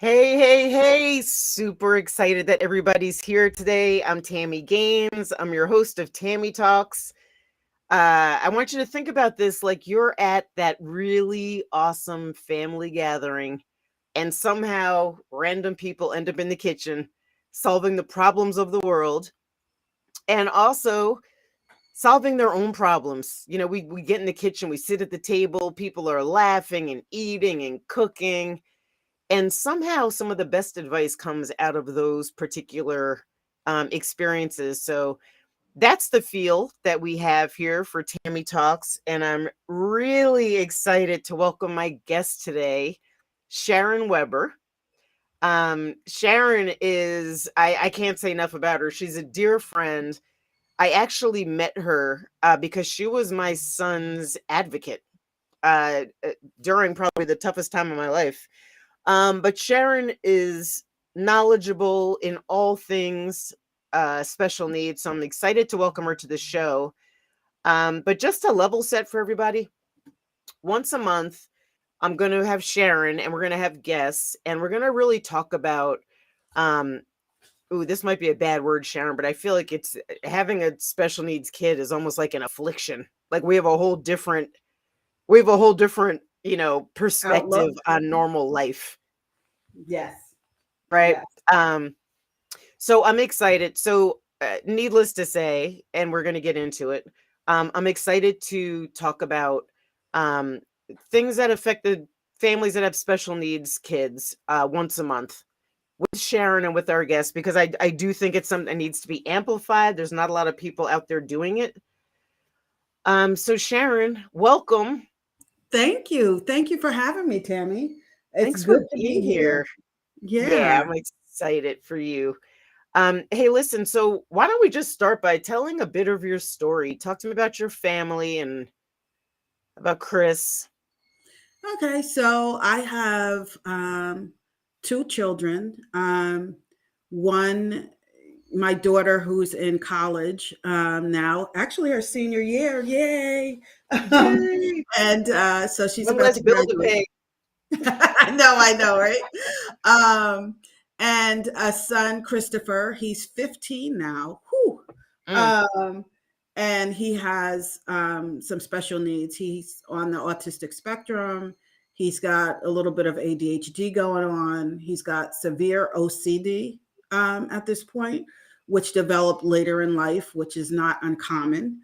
Hey, hey, hey. Super excited that everybody's here today. I'm Tami Gaines. I'm your host of Tami Talks. I want you to think about this like you're at that really awesome family gathering, and somehow random people end up in the kitchen solving the problems of the world and also solving their own problems. We get in the kitchen, we sit at the table, people are laughing and eating and cooking, and somehow some of the best advice comes out of those particular experiences. So that's the feel that we have here for Tami Talks. And I'm really excited to welcome my guest today, Sharon Weber. Sharon is, I can't say enough about her. She's a dear friend. I actually met her because she was my son's advocate during probably the toughest time of my life. But Sharon is knowledgeable in all things special needs, so I'm excited to welcome her to the show. But just to level set for everybody, once a month, I'm going to have Sharon and we're going to have guests, and we're going to really talk about. Ooh, this might be a bad word, Sharon, but I feel like it's having a special needs kid is almost like an affliction. Like we have a whole different, perspective Outlook. on normal life, Yes. right? Yes. Um, So I'm excited. So, needless to say, and we're going to get into it, I'm excited to talk about um, things that affect the families that have special needs kids once a month with Sharon and with our guests, because I do think it's something that needs to be amplified. There's not a lot of people out there doing it. So, Sharon, welcome. Thank you. Thank you for having me, Tammy. It's Thanks for good to being be here. here. Yeah, Yeah. I'm excited for you. Hey, listen, so why don't we just start by telling a bit of your story? Talk to me about your family and about Chris. Okay. So I have two children. One, my daughter, who's in college now, actually her senior year. Yay. Um, Yay! and so she's One about less to bill to graduate. pay. I know, right? Um, and a son, Christopher. He's 15 now. Whew. Mm, Um, and he has some special needs. He's on the autistic spectrum. He's got a little bit of ADHD going on. He's got severe OCD at this point, which developed later in life, which is not uncommon.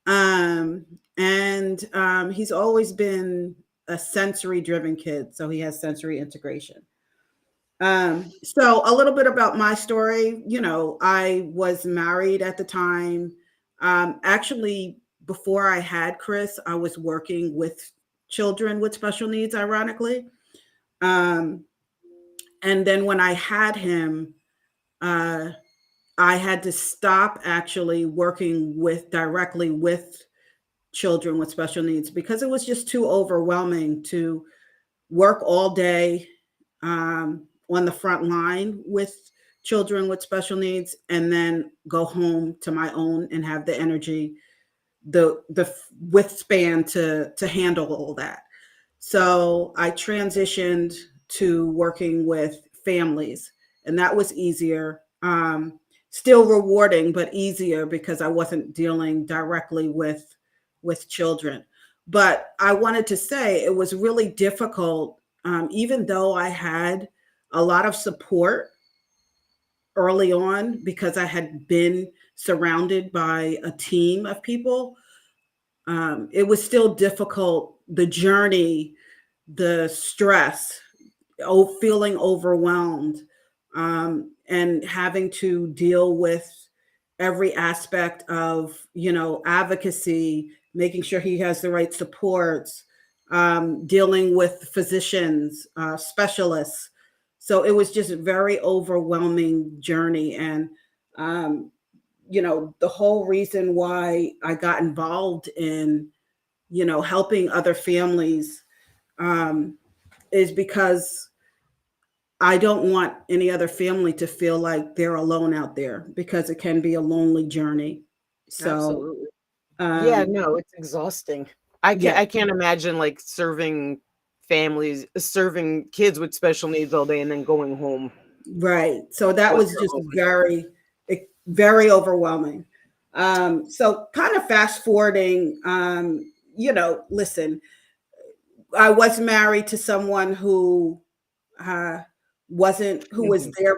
Um, and he's always been a sensory driven kid. So he has sensory integration. So a little bit about my story. I was married at the time. Actually, before I had Chris, I was working with children with special needs, ironically. Um, and then when I had him, uh, I had to stop actually working with directly with children with special needs because it was just too overwhelming to work all day on the front line with children with special needs and then go home to my own and have the energy, the withspan to handle all that. So I transitioned to working with families, and that was easier. Still rewarding, but easier because I wasn't dealing directly with children. But I wanted to say it was really difficult, even though I had a lot of support early on because I had been surrounded by a team of people. It was still difficult. The journey, the stress, feeling overwhelmed, and having to deal with every aspect of advocacy, making sure he has the right supports, dealing with physicians, specialists. So it was just a very overwhelming journey. And um, the whole reason why I got involved in helping other families um, is because I don't want any other family to feel like they're alone out there because it can be a lonely journey. So, absolutely. Yeah, um, no, it's exhausting. I can't yeah, I can't imagine like serving families serving kids with special needs all day and then going home. Right. So that with was their just own. very, very overwhelming. So kind of fast forwarding, listen, I was married to someone who uh, who was Mhm. there,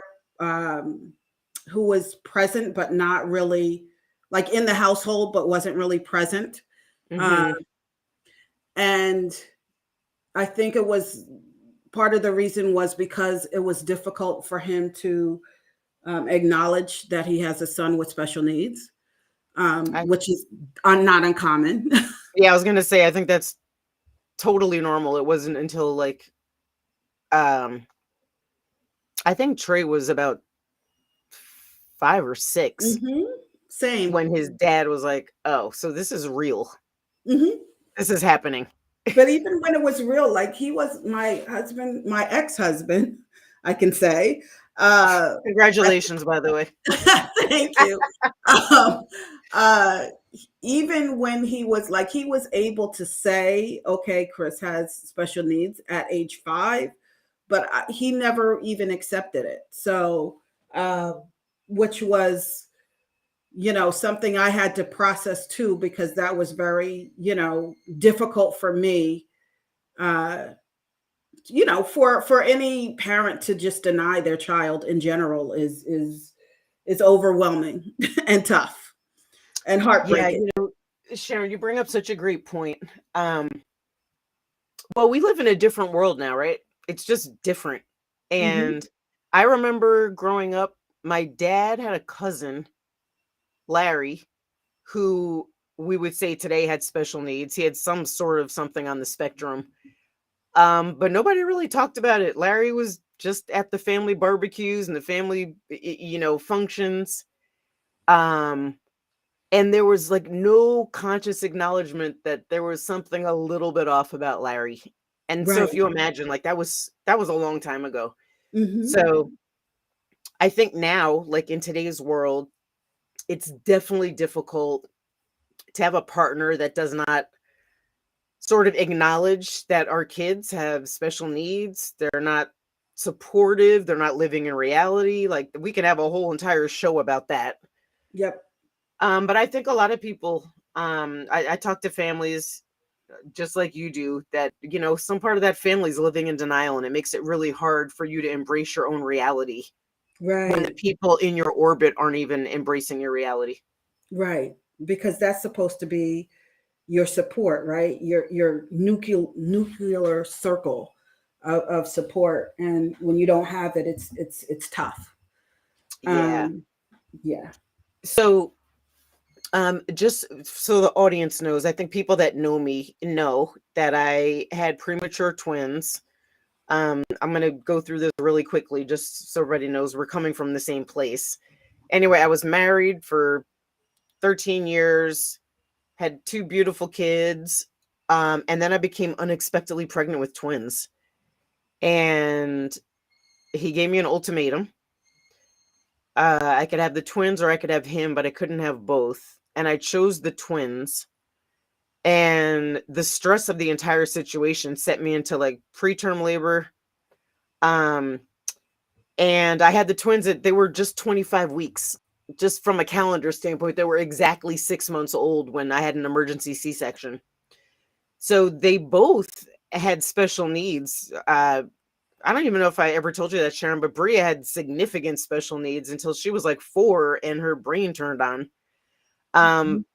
who was present, but not really like in the household, but wasn't really present. Uh, Mhm. and I think it was part of the reason was because it was difficult for him to acknowledge that he has a son with special needs, I which is not uncommon. Yeah, I was gonna say I think that's totally normal. It wasn't until like um I think Trey was about 5 or 6 Hmm. Same. when his dad was like, "Oh, so this is real. Hmm. This is happening." But even when it was real, like he was my husband, my ex-husband, I can say. Uh, I, Congratulations, by the way. thank you. Um, uh, Even when he was like, he was able to say, okay, Chris has special needs at age 5, but he never even accepted it. So, which was, something I had to process too, because that was very, difficult for me. Uh, for any parent to just deny their child in general is overwhelming and tough and Yeah, heartbreaking. Sharon, you bring up such a great point. Um, well, we live in a different world now, right? It's just different. Hmm. And I remember growing up, my dad had a cousin, Larry, who we would say today had special needs. He had some sort of something on the spectrum. But nobody really talked about it. Larry was just at the family barbecues and the family, functions. Um, and there was like no conscious acknowledgement that there was something a little bit off about Larry. And so if Right. you imagine, like that was a long time ago. Hmm. So I think now, like in today's world, it's definitely difficult to have a partner that does not sort of acknowledge that our kids have special needs. They're not supportive. They're not living in reality. Like we could have a whole entire show about that. Yep. But I think a lot of people, I talk to families just like you do that, some part of that family is living in denial and it makes it really hard for you to embrace your own reality when the Right. people in your orbit aren't even embracing your reality. Right. Because that's supposed to be your support, right? Your nuclear circle of support, and when you don't have it, it's tough. Yeah. um yeah. So just so the audience knows, I think people that know me know that I had premature twins. I'm going to go through this really quickly just so everybody knows we're coming from the same place. Anyway, I was married for 13 years, had 2 beautiful kids, and then I became unexpectedly pregnant with twins. And he gave me an ultimatum. I could have the twins or I could have him, but I couldn't have both. And I chose the twins. And the stress of the entire situation set me into like preterm labor. Um, and I had the twins that they were just 25 weeks. Just from a calendar standpoint, they were exactly 6 months old when I had an emergency C-section. So they both had special needs. I don't even know if I ever told you that, Sharon, but Bria had significant special needs until she was like 4 and her brain turned on. Mhm. Um,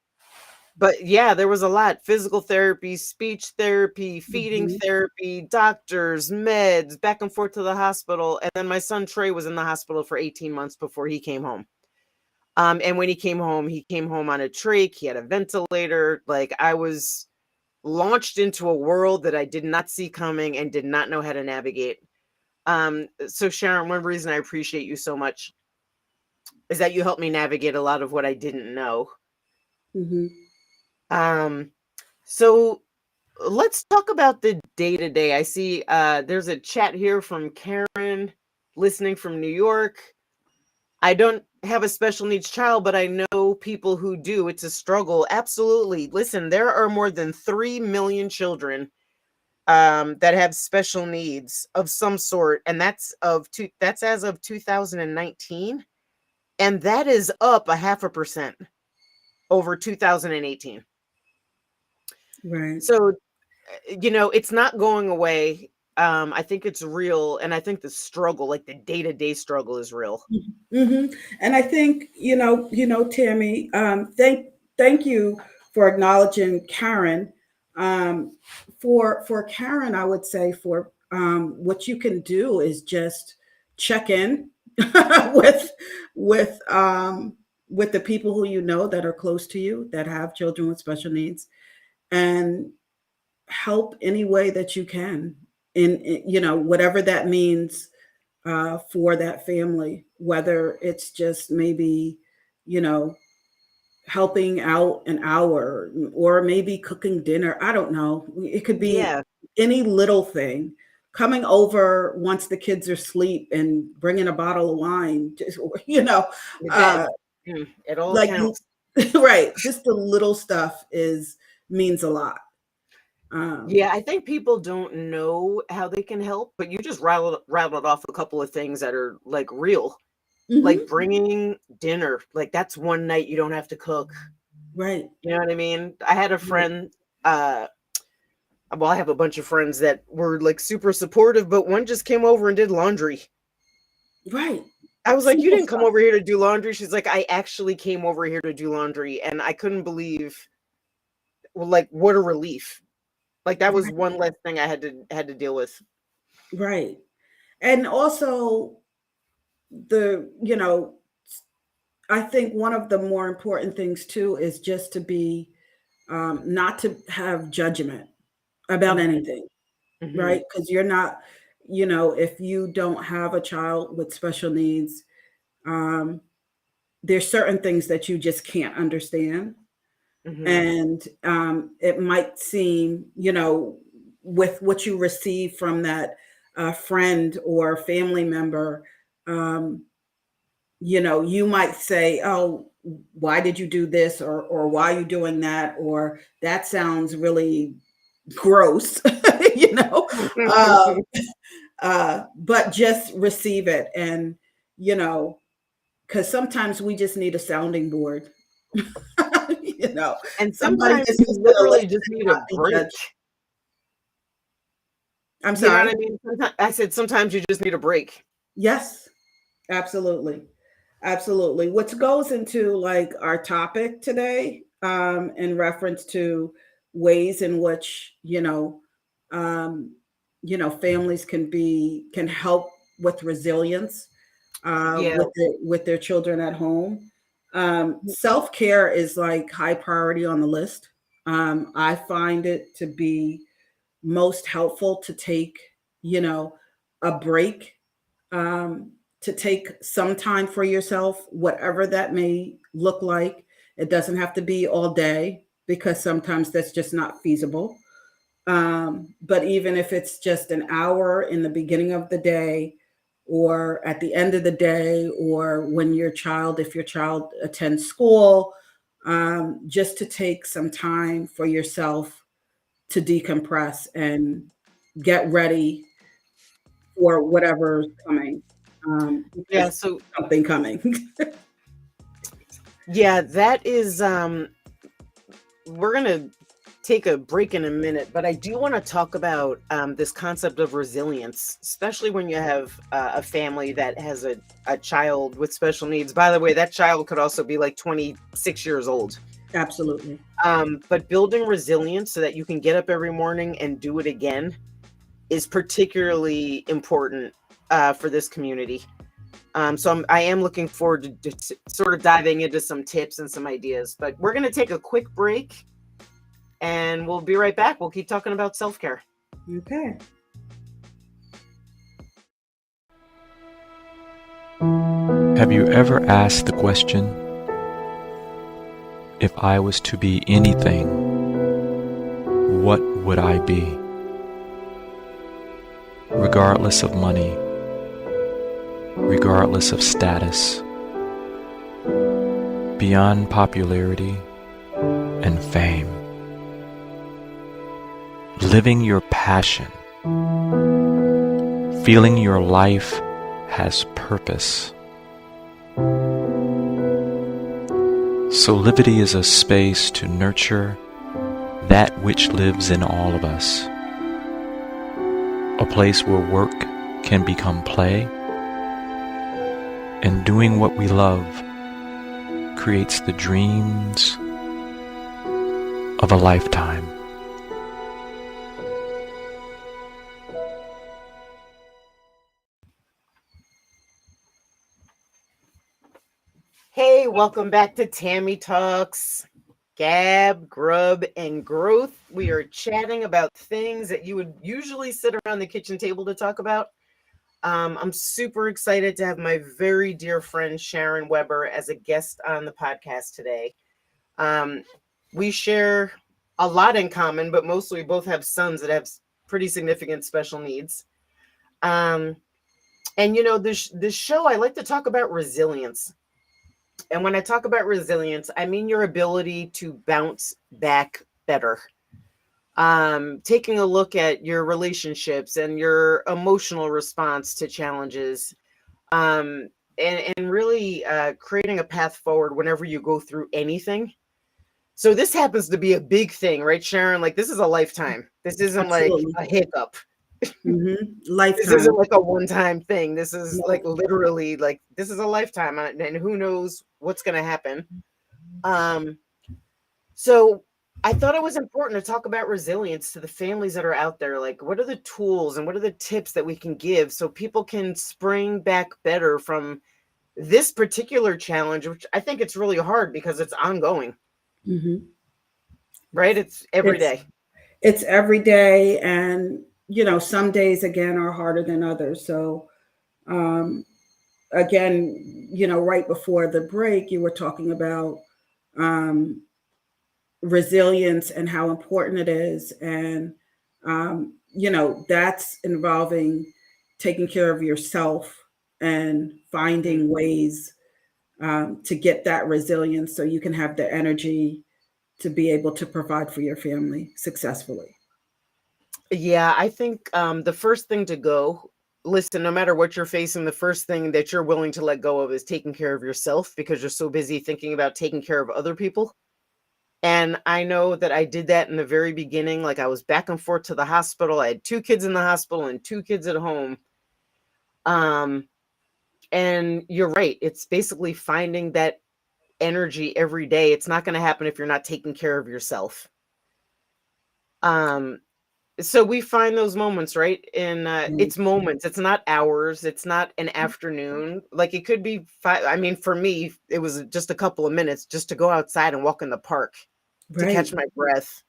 but yeah, there was a lot: physical therapy, speech therapy, feeding Mhm. therapy, doctors, meds, back and forth to the hospital. And then my son Trey was in the hospital for 18 months before he came home. And when he came home on a trach, he had a ventilator. Like I was launched into a world that I did not see coming and did not know how to navigate. So Sharon, one reason I appreciate you so much is that you helped me navigate a lot of what I didn't know. Mhm. Um, so let's talk about the day to day. I see there's a chat here from Karen listening from New York. I don't have a special needs child, but I know people who do. It's a struggle. Absolutely. Listen, there are more than 3 million children that have special needs of some sort, and that's as of 2019, and that is up 0.5% over 2018. Right. So, it's not going away. I think it's real, and I think the struggle, like the day-to-day struggle, is real. Mm-hmm. And I think Tammy, thank you for acknowledging Karen. For Karen, I would say what you can do is just check in with with um, with the people who you know that are close to you that have children with special needs, and help any way that you can in whatever that means for that family, whether it's just maybe, you know, helping out an hour or maybe cooking dinner. I don't know. It could be Yeah, any little thing. Coming over once the kids are asleep and bringing a bottle of wine, just, that uh, it all like, counts. right. Just the little stuff means a lot. Yeah, I think people don't know how they can help, but you just rattled off a couple of things that are like real, like Mhm. bringing dinner. Like that's one night you don't have to cook. Right. You know what I mean? I had a Right. friend. Well, I have a bunch of friends that were like super supportive, but one just came over and did laundry. Right. I was like, "You Simple didn't come stuff. over here to do laundry." She's like, "I actually came over here to do laundry," and I couldn't believe, well, like, what a relief. Like that was Right. one less thing I had to deal with. Right. And also the I think one of the more important things too is just to be not to have judgment about Mhm, anything, mhm, right? Because you're not, if you don't have a child with special needs, um, there's certain things that you just can't understand. mhm. And it might seem, with what you receive from that friend or family member, um, you might say, "Oh, why did you do this?" or "Why are you doing that?" or "That sounds really gross," you know. Um, but just receive it, and you know, because sometimes we just need a sounding board. you know, And somebody sometimes is you just gonna literally listen just and need a not be break. judged. I'm You know what sorry. I mean? I said sometimes you just need a break. Yes, absolutely. Absolutely. What goes into like our topic today, in reference to ways in which, um, families can help with resilience, Yeah. with their children at home. Self-care is like high priority on the list. I find it to be most helpful to take, you know, a break, to take some time for yourself, whatever that may look like. It doesn't have to be all day because sometimes that's just not feasible. But even if it's just an hour in the beginning of the day or at the end of the day, or when if your child attends school, just to take some time for yourself to decompress and get ready for whatever's coming, Yeah. because So something coming. yeah, that is we're gonna take a break in a minute, but I do want to talk about this concept of resilience, especially when you have a family that has a child with special needs. By the way, that child could also be like 26 years old. Absolutely. But building resilience so that you can get up every morning and do it again is particularly important for this community. I am looking forward to sort of diving into some tips and some ideas, but we're going to take a quick break and we'll be right back. We'll keep talking about self-care. Okay. Have you ever asked the question, if I was to be anything, what would I be? Regardless of money, regardless of status, beyond popularity and fame. living your passion, feeling your life has purpose. Soulivity is a space to nurture that which lives in all of us. A place where work can become play, and doing what we love creates the dreams of a lifetime. Hey, welcome back to Tami Talks, Gab, Grub, and Growth. We are chatting about things that you would usually sit around the kitchen table to talk about. I'm super excited to have my very dear friend Sharon Weber as a guest on the podcast today. We share a lot in common, but mostly we both have sons that have pretty significant special needs. And you know, this show, I like to talk about resilience. And when I talk about resilience, I mean your ability to bounce back better. Taking a look at your relationships and your emotional response to challenges, and really creating a path forward whenever you go through anything. So this happens to be a big thing, right, Sharon? Like, this is a lifetime. This isn't Absolutely. like a hiccup. This Lifetime. isn't like a one-time thing. This is No. like literally like this is a lifetime, and who knows what's going to happen. So I thought it was important to talk about resilience to the families that are out there. Like, what are the tools and what are the tips that we can give so people can spring back better from this particular challenge, which I think it's really hard because it's ongoing, Mhm. right? It's every It's day. it's every day, and some days again are harder than others. So um, again, right before the break, you were talking about um, resilience and how important it is, and that's involving taking care of yourself and finding ways to get that resilience so you can have the energy to be able to provide for your family successfully. Yeah, I think the first thing to go, listen, no matter what you're facing, the first thing that you're willing to let go of is taking care of yourself because you're so busy thinking about taking care of other people. And I know that I did that in the very beginning. Like, I was back and forth to the hospital. I had 2 kids in the hospital and 2 kids at home. And you're right. It's basically finding that energy every day. It's not going to happen if you're not taking care of yourself. Um, so we find those moments, right? And Right. it's moments. It's not hours. It's not an afternoon. Like, it could be five. I mean, for me, it was just a couple of minutes just to go outside and walk in the park to Right. catch my breath.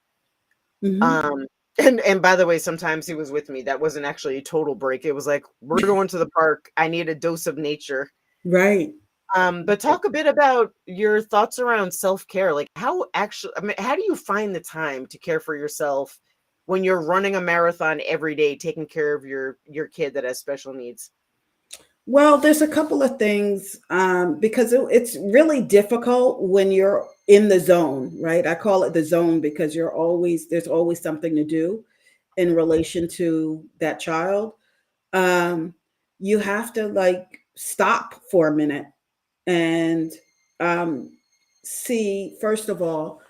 Hmm. Um, and by the way, sometimes he was with me. That wasn't actually a total break. It was like, we're going to the park. I need a dose of nature. Right. But talk a bit about your thoughts around self-care. Like, I mean, how do you find the time to care for yourself when you're running a marathon every day, taking care of your kid that has special needs? Well, there's a couple of things because it's really difficult when you're in the zone, right? I call it the zone because there's always something to do in relation to that child. Um, you have to like stop for a minute and um, see, first of all,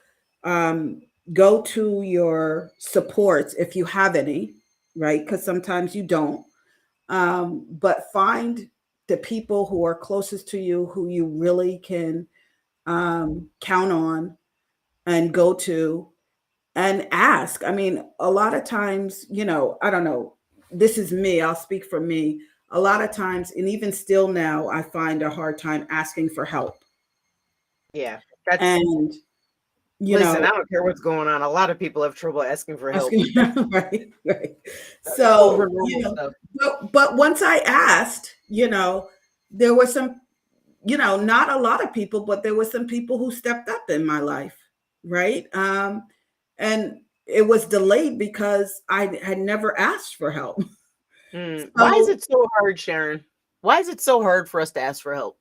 um, go to your supports if you have any, right? Because sometimes you don't. But find the people who are closest to you who you really can count on and go to and ask. I mean, a lot of times, I don't know, this is me, I'll speak for me. A lot of times, and even still now, I find a hard time asking for help. Yeah, that's And, you listen, know, I don't care what's going on. A lot of people have trouble asking for help. asking, right, right. Over So, normal stuff. but once I asked, there were some, not a lot of people, but there were some people who stepped up in my life, right? And it was delayed because I had never asked for help. Why is So, it so hard, Sharon? Why is it so hard for us to ask for help?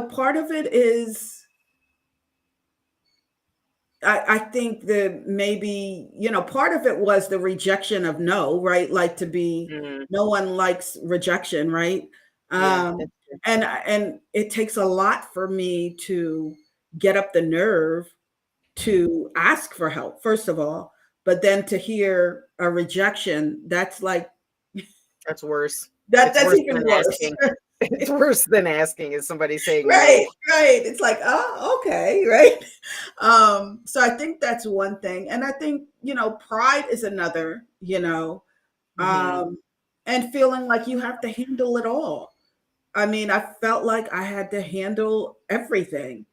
part of it is I think that maybe, part of it was the rejection of no, right? Like to be, Mm, no one likes rejection, right? yeah, Um, that's true. and it takes a lot for me to get up the nerve to ask for help, first of all, but then to hear a rejection, that's like That's worse. It's that's worse even than worse. asking. It's worse than asking is somebody saying Right, no. right. It's like, oh, okay, right. So I think that's one thing. And I think, pride is another, Hmm. um, and feeling like you have to handle it all. I mean, I felt like I had to handle everything,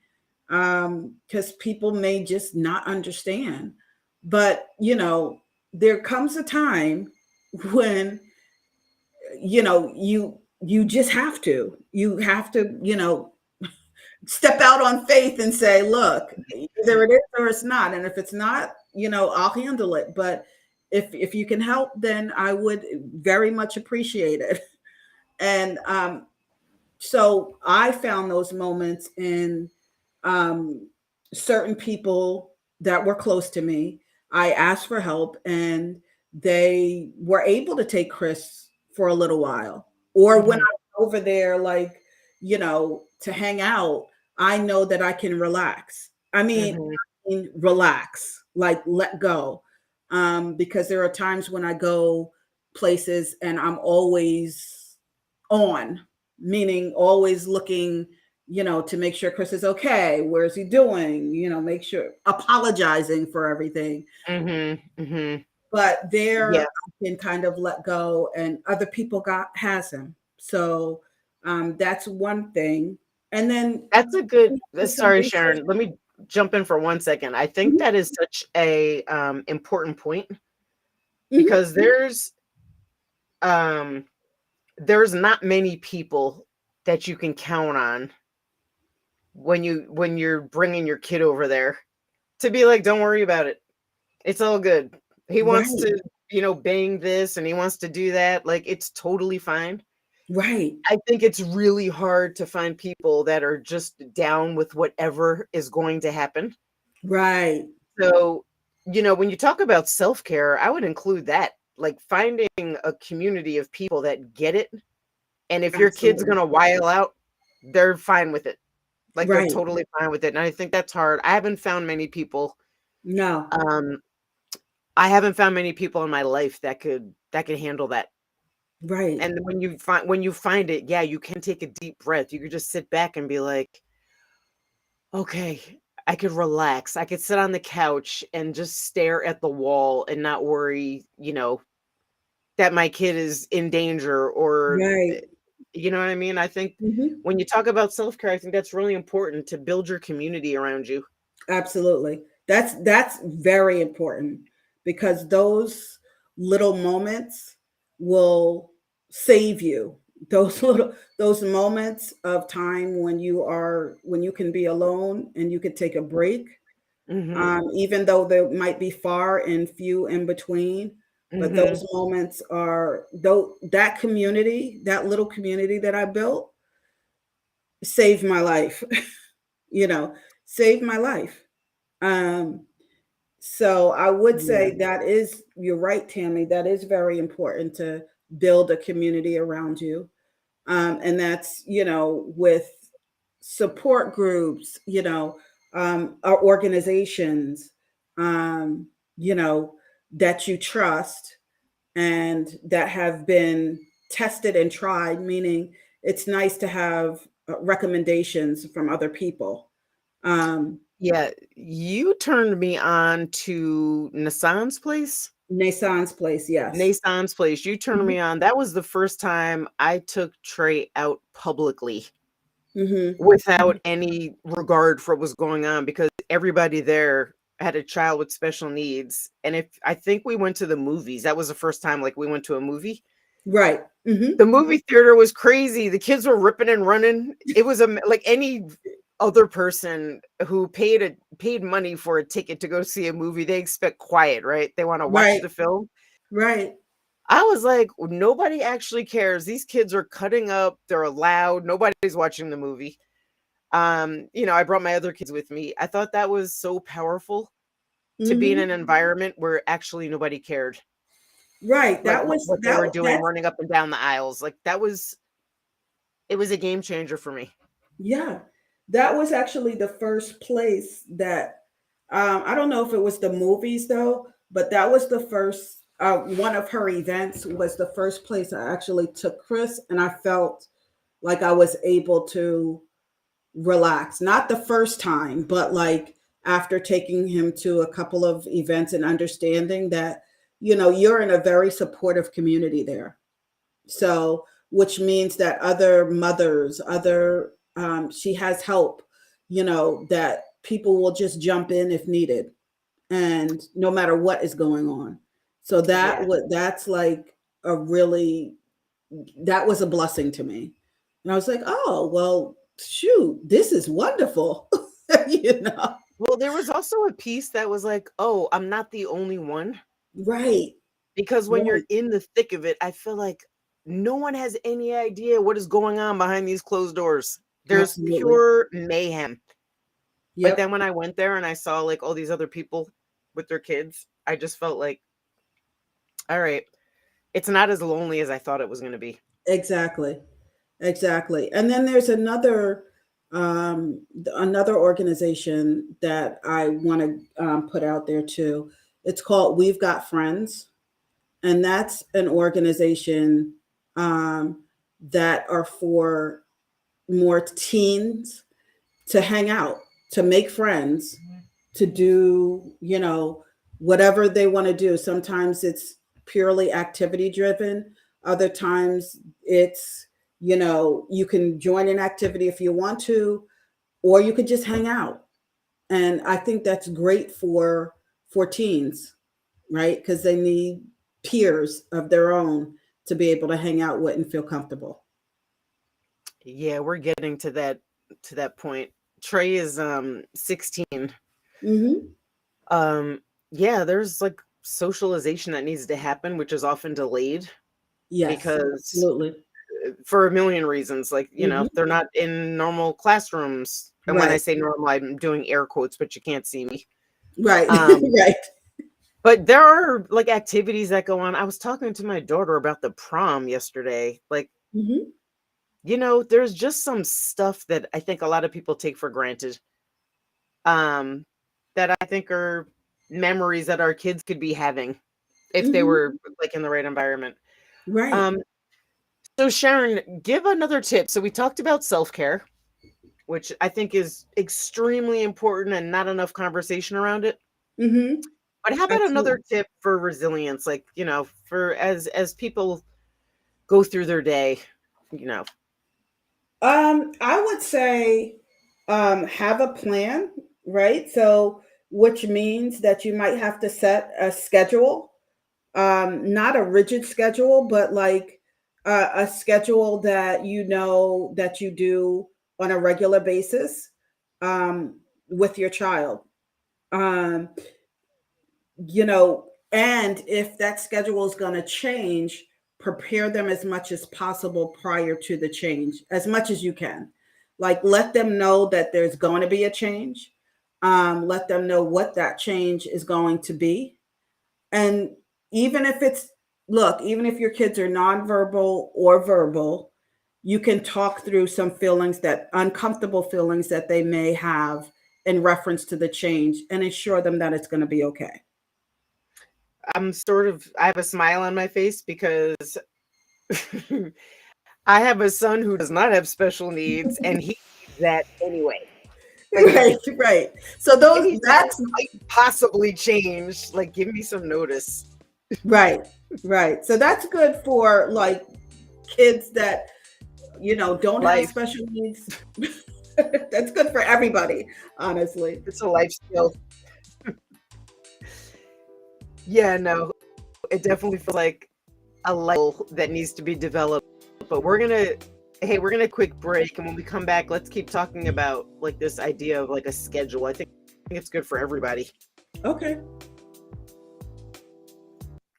because people may just not understand. But, there comes a time when, you just have to. You have to, step out on faith and say, look, either it is or it's not. And if it's not, I'll handle it. But if you can help, then I would very much appreciate it. And so I found those moments in um, certain people that were close to me. I asked for help and they were able to take Chris for a little while. Or when Hmm. I was over there, like, to hang out, I know that I can relax. Hmm. Relax, like let go. Because there are times when I go places and I'm always on, meaning always looking, to make sure Chris is okay. Where's he doing? Make sure apologizing for everything. Hmm. Hmm. But there Yeah, I can kind of let go and other people has him. So that's one thing. And then that's a good. some Sorry, resources. Sharon. Let me jump in for 1 second. I think Mhm, that is such a important point mhm. because um there's not many people that you can count on when you're bringing your kid over there to be like, don't worry about it. It's all good. He wants Right, to, bang this and he wants to do that. Like, it's totally fine. right, I think it's really hard to find people that are just down with whatever is going to happen. right. So, when you talk about self-care, I would include that, like finding a community of people that get it. And if your kid's Absolutely. gonna while out, they're fine with it. Like they're Right. totally fine with it. And I think that's hard. No. Um, I haven't found many people in my life that could handle that. Right. And when you find it, yeah, you can take a deep breath. You could just sit back and be like, okay, I could relax. I could sit on the couch and just stare at the wall and not worry, that my kid is in danger or Right. you know what I mean? I think Mhm. when you talk about self-care, I think that's really important to build your community around you. Absolutely. That's very important because those little moments will save you. Those moments of time when you can be alone and you could take a break, Mhm. even though they might be far and few in between. But those Mhm. moments are though that community, that little community that I built, saved my life. you know, saved my life. Um, So I would Yeah. say that is, you're right, Tammy, that is very important to build a community around you. And that's, with support groups, or organizations, um, you know, that you trust and that have been tested and tried, meaning it's nice to have recommendations from other people. Um, Yeah, you turned me on to Nassan's place. Nassan's place, yes. Nassan's place. You turned Mhm. me on. That was the first time I took Trey out publicly Mhm. without any regard for what was going on because everybody there had a child with special needs. And if I think we went to the movies, that was the first time like we went to a movie. Right. Mhm. The movie theater was crazy. The kids were ripping and running. It was like any other person who paid money for a ticket to go see a movie, they expect quiet, right? They want to watch Right. the film. Right. I was like, nobody actually cares. These kids are cutting up. They're loud. Nobody's watching the movie. I brought my other kids with me. I thought that was so powerful to be in an environment where actually nobody cared. Right. Like That was what they were doing, running up and down the aisles. Like it was a game changer for me. Yeah. That was actually the first place that I don't know if it was the movies though, but that was the first one of her events was the first place I actually took Chris, and I felt like I was able to relax. Not the first time, but like after taking him to a couple of events and understanding that, you're in a very supportive community there. So, which means that other mothers, she has help, that people will just jump in if needed, and no matter what is going on. So that's like that was a blessing to me. And I was like, oh, well, shoot, this is wonderful. Well, there was also a piece that was like, oh, I'm not the only one. Right. Because when you're in the thick of it, I feel like no one has any idea what is going on behind these closed doors. There's pure mayhem. Yep. But then when I went there and I saw like all these other people with their kids, I just felt like, all right, it's not as lonely as I thought it was going to be. Exactly. And then there's another organization that I want to put out there too. It's called We've Got Friends. And that's an organization that are for more teens to hang out, to make friends, to do, whatever they want to do. Sometimes it's purely activity driven. Other times it's, you can join an activity if you want to, or you could just hang out. And I think that's great for teens, right? Because they need peers of their own to be able to hang out with and feel comfortable. Yeah, we're getting to that point. Trey is 16. Yeah, there's like socialization that needs to happen, which is often delayed. Yes, because absolutely. For a million reasons, like they're not in normal classrooms. And when I say normal, I'm doing air quotes, but you can't see me. Right. Right. But there are like activities that go on. I was talking to my daughter about the prom yesterday. Like, there's just some stuff that I think a lot of people take for granted. That I think are memories that our kids could be having if they were like in the right environment. Right. So Sharon, give another tip. So we talked about self-care, which I think is extremely important and not enough conversation around it. But how about another tip for resilience? Like, for as people go through their day, I would say have a plan, right? So which means that you might have to set a schedule, not a rigid schedule, but like a schedule that that you do on a regular basis with your child. And if that schedule is going to change, prepare them as much as possible prior to the change, as much as you can. Like, let them know that there's going to be a change. Let them know what that change is going to be. And even if even if your kids are nonverbal or verbal, you can talk through some uncomfortable feelings that they may have in reference to the change and assure them that it's going to be okay. I have a smile on my face because I have a son who does not have special needs and he needs that anyway. Like, right. So that might possibly change. Like, give me some notice. Right. So that's good for like kids that, don't have special needs. That's good for everybody, honestly. It's a life skill. Yeah, no, it definitely feels like a level that needs to be developed. But we're gonna quick break, and when we come back, let's keep talking about like this idea of like a schedule. I think it's good for everybody. Okay.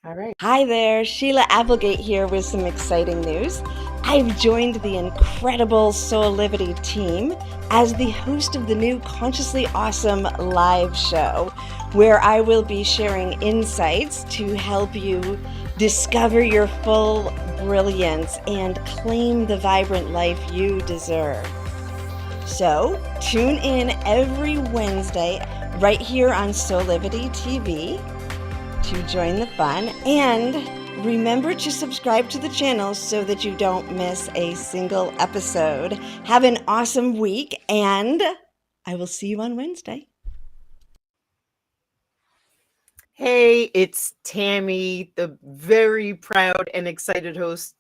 All right. Hi there, Sheila Applegate here with some exciting news. I've joined the incredible Soulivity team as the host of the new Consciously Awesome live show, where I will be sharing insights to help you discover your full brilliance and claim the vibrant life you deserve. So tune in every Wednesday right here on Soulivity TV to join the fun, and remember to subscribe to the channel so that you don't miss a single episode. Have an awesome week, and I will see you on Wednesday. Hey, it's Tami, the very proud and excited host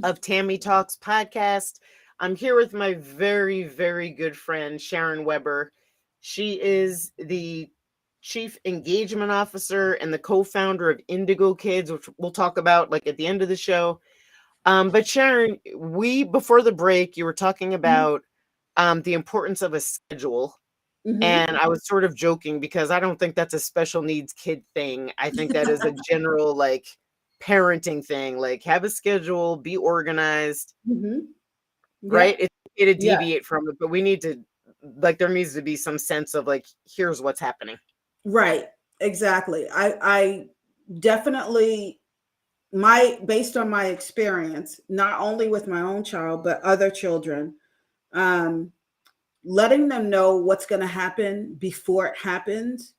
of Tami Talks podcast. I'm here with my very, very good friend, Sharon Weber. She is the Chief Engagement Officer and the co-founder of Indigo Kidz, which we'll talk about like at the end of the show. But Sharon, before the break, you were talking about the importance of a schedule. Mhm. And I was sort of joking because I don't think that's a special needs kid thing. I think that is a general like parenting thing. Like have a schedule, be organized, Mhm. right? Yeah. It's okay to Yeah. deviate from it, but we need to there needs to be some sense of like, here's what's happening. Right. Exactly. I definitely based on my experience, not only with my own child, but other children, letting them know what's going to happen before it happens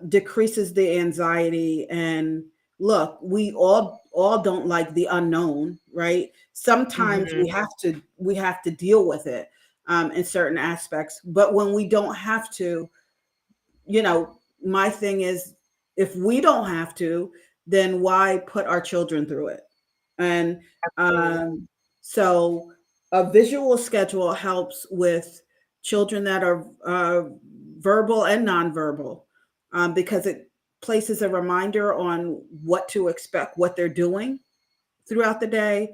decreases the anxiety. And look, we all don't like the unknown, right? Sometimes we have to deal with it in certain aspects, but when we don't have to, my thing is, if we don't have to, then why put our children through it? And so a visual schedule helps with children that are verbal and nonverbal, because it places a reminder on what to expect, what they're doing throughout the day,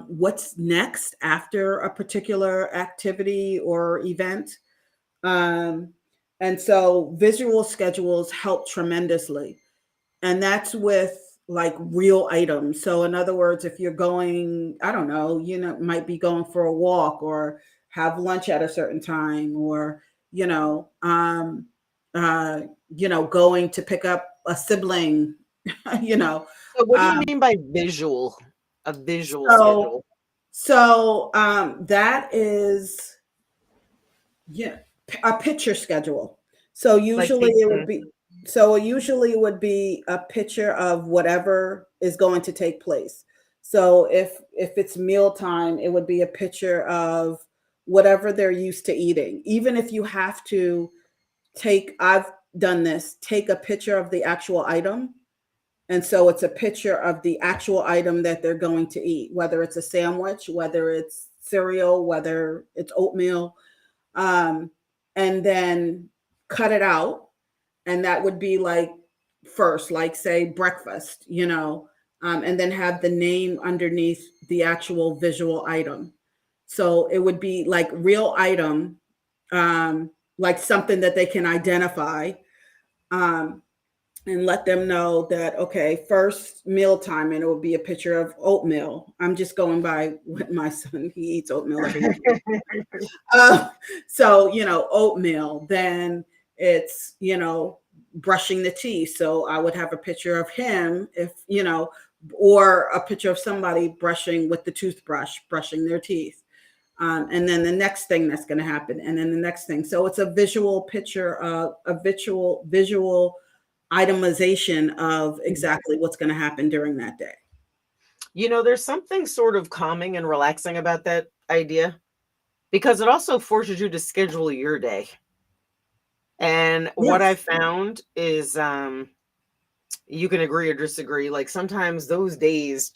what's next after a particular activity or event. And so visual schedules help tremendously. And that's with like real items. So in other words, if you're going, I don't know, might be going for a walk or have lunch at a certain time, or, going to pick up a sibling, So what do you mean by visual? A visual schedule? So that is a picture schedule. So usually it would be a picture of whatever is going to take place. So if it's mealtime, it would be a picture of whatever they're used to eating. Even if you have to I've done this, take a picture of the actual item. And so it's a picture of the actual item that they're going to eat, whether it's a sandwich, whether it's cereal, whether it's oatmeal, and then cut it out. And that would be like first, like say breakfast, and then have the name underneath the actual visual item. So it would be like real item, like something that they can identify, and let them know that, okay, first mealtime, and it will be a picture of oatmeal. I'm just going by what my son, he eats oatmeal every day. So, oatmeal, then it's, brushing the teeth. So I would have a picture of him, or a picture of somebody brushing with the toothbrush, brushing their teeth. And then the next thing that's going to happen, and then the next thing. So it's a visual picture of a visual itemization of exactly what's going to happen during that day. There's something sort of calming and relaxing about that idea, because it also forces you to schedule your day. And what I found is, you can agree or disagree. Like sometimes those days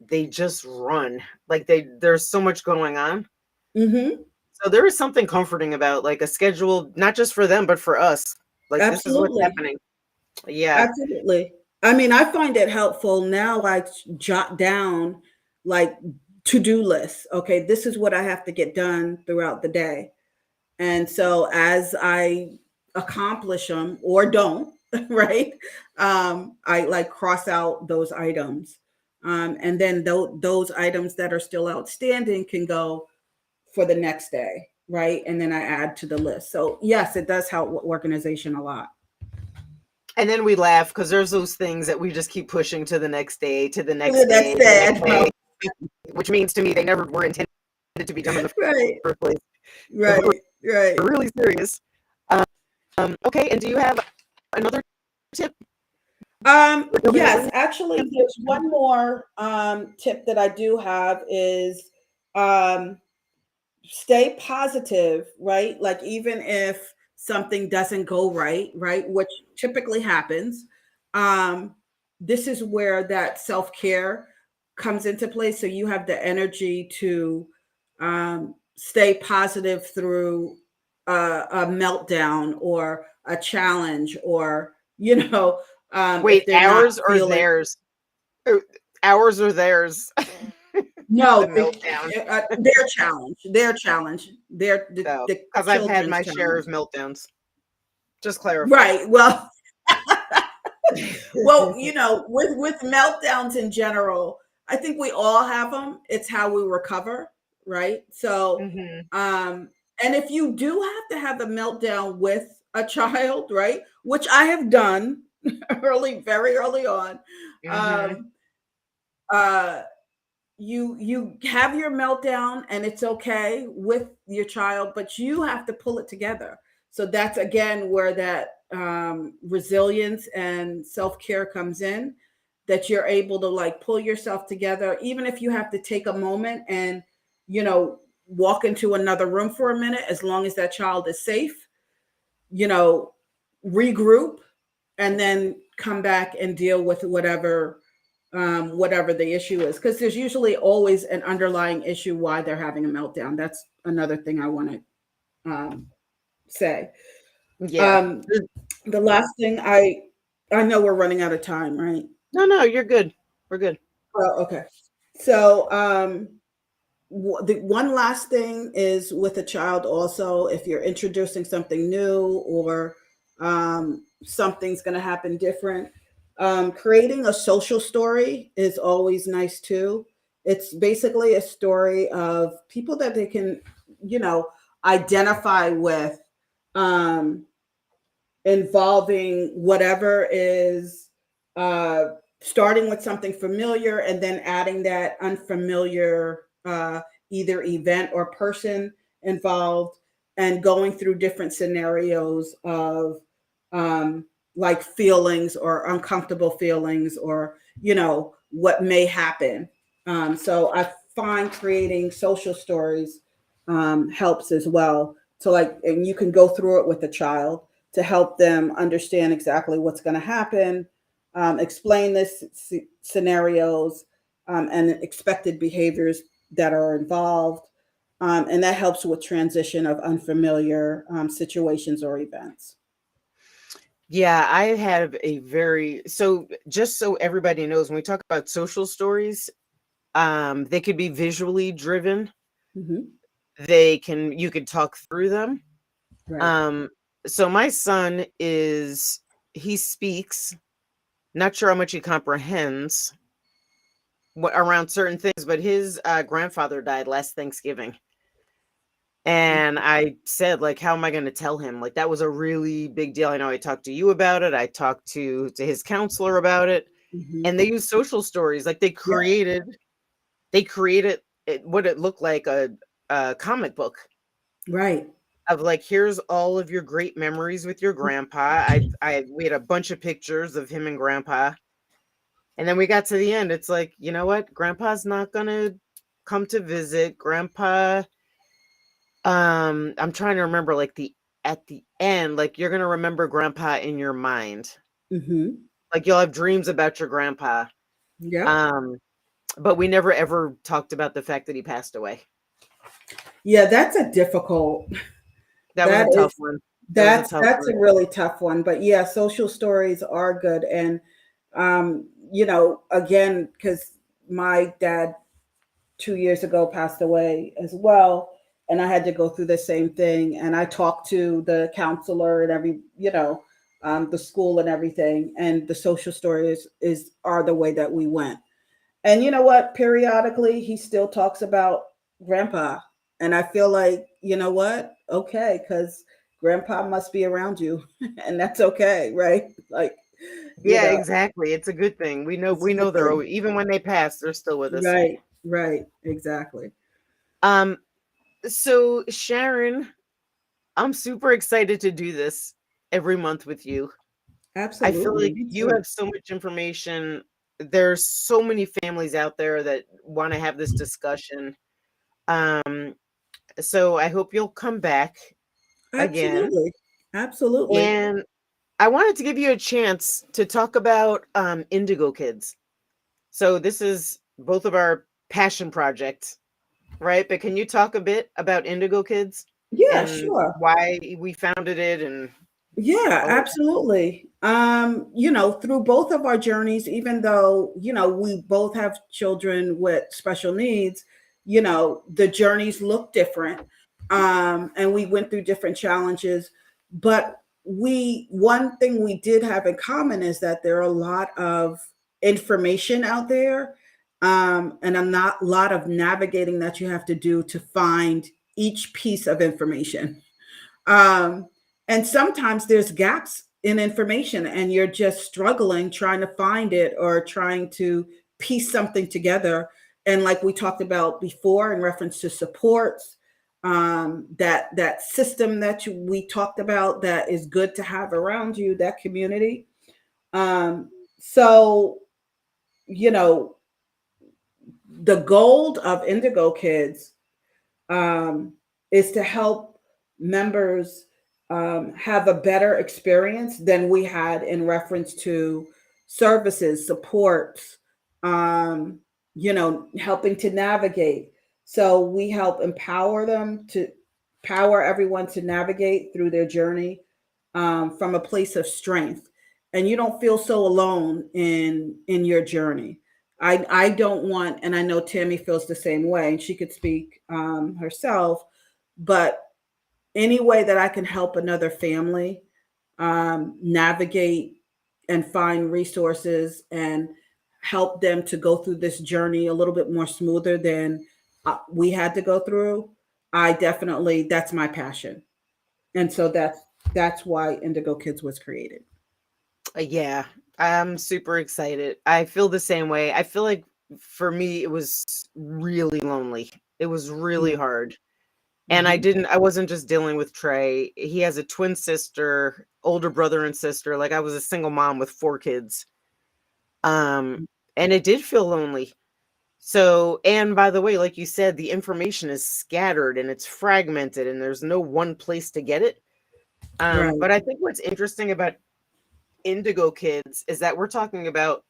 they just run. Like there's so much going on. Mm-hmm. So there is something comforting about like a schedule, not just for them, but for us. Like This is what's happening. Yeah. Absolutely. I mean, I find it helpful now. I jot down like to-do lists. Okay, this is what I have to get done throughout the day. And so as I accomplish them or don't, right, I like cross out those items. And then those items that are still outstanding can go for the next day, right? And then I add to the list. So yes, it does help with organization a lot. And then we laugh because there's those things that we just keep pushing to the next day, to the next The day, next to the day, next day, which means to me they never were intended to be done in the right, first place. right, right. We're really serious. Okay, and do you have another tip? Yes, actually, there's one more tip that I do have is stay positive, right? Like even if something doesn't go right, which typically happens, this is where that self-care comes into play. So you have the energy to stay positive through a meltdown or a challenge, or Wait, if they're not ours or feeling. theirs? Ours or theirs? No, The meltdown. their challenge, So, the because I've had children's my challenge. share of meltdowns. Just clarify. Right. Well, well, with meltdowns in general, I think we all have them. It's how we recover, right? So, and if you do have to have a meltdown with a child, right, which I have done very early on, you have your meltdown and it's okay with your child, but you have to pull it together. So that's again where that resilience and self-care comes in, that you're able to like pull yourself together, even if you have to take a moment and walk into another room for a minute, as long as that child is safe, regroup and then come back and deal with whatever the issue is, because there's usually always an underlying issue why they're having a meltdown. That's another thing I want to say. Yeah. The last thing, I know we're running out of time, right? No, you're good. We're good. Well, okay. So the one last thing is with a child also, if you're introducing something new or something's going to happen different, creating a social story is always nice too. It's basically a story of people that they can, identify with, involving whatever is starting with something familiar and then adding that unfamiliar either event or person involved, and going through different scenarios of like feelings or uncomfortable feelings, or what may happen. So I find creating social stories helps as well. So and you can go through it with a child to help them understand exactly what's going to happen, explain this scenarios and expected behaviors that are involved. And that helps with transition of unfamiliar situations or events. Yeah, I have so just so everybody knows, when we talk about social stories, they could be visually driven. You could talk through them. Right. So my son he speaks, not sure how much he comprehends around certain things, but his grandfather died last Thanksgiving. And I said, like, how am I going to tell him? Like, that was a really big deal. I know I talked to you about it. I talked to his counselor about it. And they use social stories. Like they created what it looked like a comic book. Right. Of like, here's all of your great memories with your grandpa. We had a bunch of pictures of him and grandpa. And then we got to the end. It's like, you know what? Grandpa's not going to come to visit. Grandpa, I'm trying to remember, like at the end, like you're going to remember grandpa in your mind. Like you'll have dreams about your grandpa. Yeah. But we never ever talked about the fact that he passed away. Yeah, that's a difficult. That was a tough one. That's a really tough one. But yeah, social stories are good. And, again, because my dad 2 years ago passed away as well. And I had to go through the same thing. And I talked to the counselor and the school and everything. And the social stories are the way that we went. And you know what? Periodically, he still talks about grandpa. And I feel like, you know what? Okay, because grandpa must be around you, and that's okay, right? Like, you Yeah, know, exactly. It's a good thing. We know it's a good thing. even when they pass, they're still with us. Right, right, exactly. Um, so Sharon, I'm super excited to do this every month with you. I feel Absolutely. like Me you too. have so much information. There's so many families out there that want to have this discussion. Um, so I hope you'll come back again. Absolutely. Absolutely. And I wanted to give you a chance to talk about Indigo Kids. So this is both of our passion projects, right? But can you talk a bit about Indigo Kids Yeah, and sure. why we founded it and Yeah, all of that? absolutely. Through both of our journeys, even though, we both have children with special needs, the journeys look different. And we went through different challenges. But one thing we did have in common is that there are a lot of information out there, and a lot of navigating that you have to do to find each piece of information. Um, and sometimes there's gaps in information and you're just struggling trying to find it or trying to piece something together. And like we talked about before in reference to supports, that system that we talked about that is good to have around you, that community. So, you know, the goal of Indigo Kids, is to help members have a better experience than we had in reference to services, supports, helping to navigate. So we help power everyone to navigate through their journey, from a place of strength. And you don't feel so alone in your journey. I don't want, and I know Tammy feels the same way, and she could speak herself, but any way that I can help another family navigate and find resources and help them to go through this journey a little bit more smoother than we had to go through, that's my passion. And so that's why Indigo Kids was created. Yeah, I'm super excited. I feel the same way. I feel like for me, it was really lonely. It was really hard. And Mm-hmm. I wasn't just dealing with Trey. He has a twin sister, older brother and sister. Like I was a single mom with 4 kids. And it did feel lonely. So, and by the way, like you said, the information is scattered and it's fragmented and there's no one place to get it. Right. But I think what's interesting about Indigo Kids is that we're talking about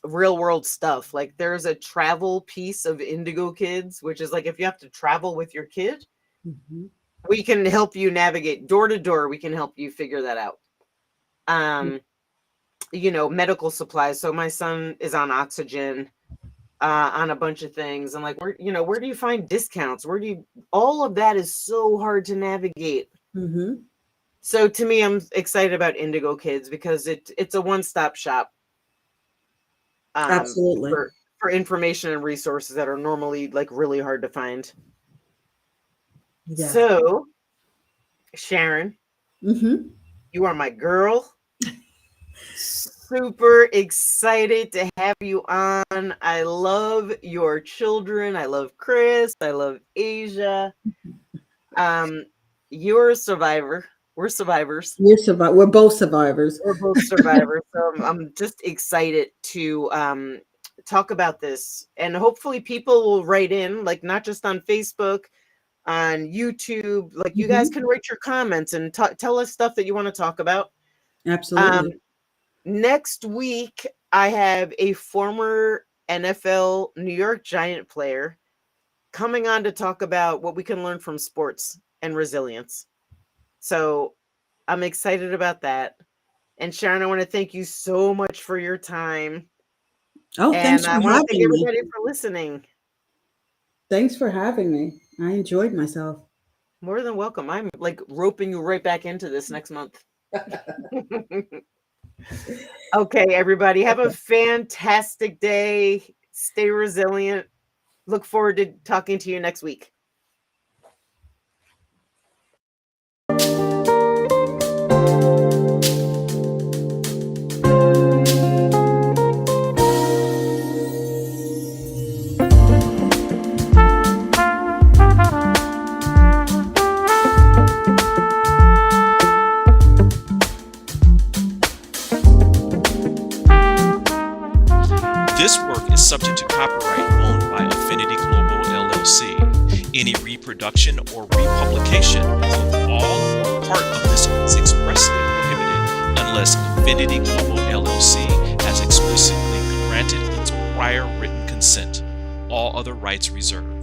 real world stuff. Like there's a travel piece of Indigo Kids, which is like if you have to travel with your kid, Mm-hmm. we can help you navigate door to door. We can help you figure that out. Medical supplies. So my son is on oxygen, on a bunch of things. I'm like, where do you find discounts? All of that is so hard to navigate. Mm-hmm. So to me, I'm excited about Indigo Kids because it's a one-stop shop. Absolutely. For information and resources that are normally like really hard to find. Yeah. So, Sharon, Mm-hmm. you are my girl. Super excited to have you on. I love your children. I love Chris. I love Asia. You're a survivor. We're survivors. We're both survivors. We're both survivors. So I'm just excited to talk about this. And hopefully people will write in, like not just on Facebook, on YouTube. Like you guys can write your comments and tell us stuff that you want to talk about. Absolutely. Next week, I have a former NFL New York Giant player coming on to talk about what we can learn from sports and resilience. So I'm excited about that. And Sharon, I want to thank you so much for your time. Oh, thanks And for I want to thank having me. everybody for listening. Thanks for having me. I enjoyed myself. More than welcome. I'm like roping you right back into this next month. Okay, everybody, have a fantastic day. Stay resilient. Look forward to talking to you next week. This work is subject to copyright owned by Affinity Global LLC. Any reproduction or republication of all or part of this is expressly prohibited unless Affinity Global LLC has explicitly granted its prior written consent. All other rights reserved.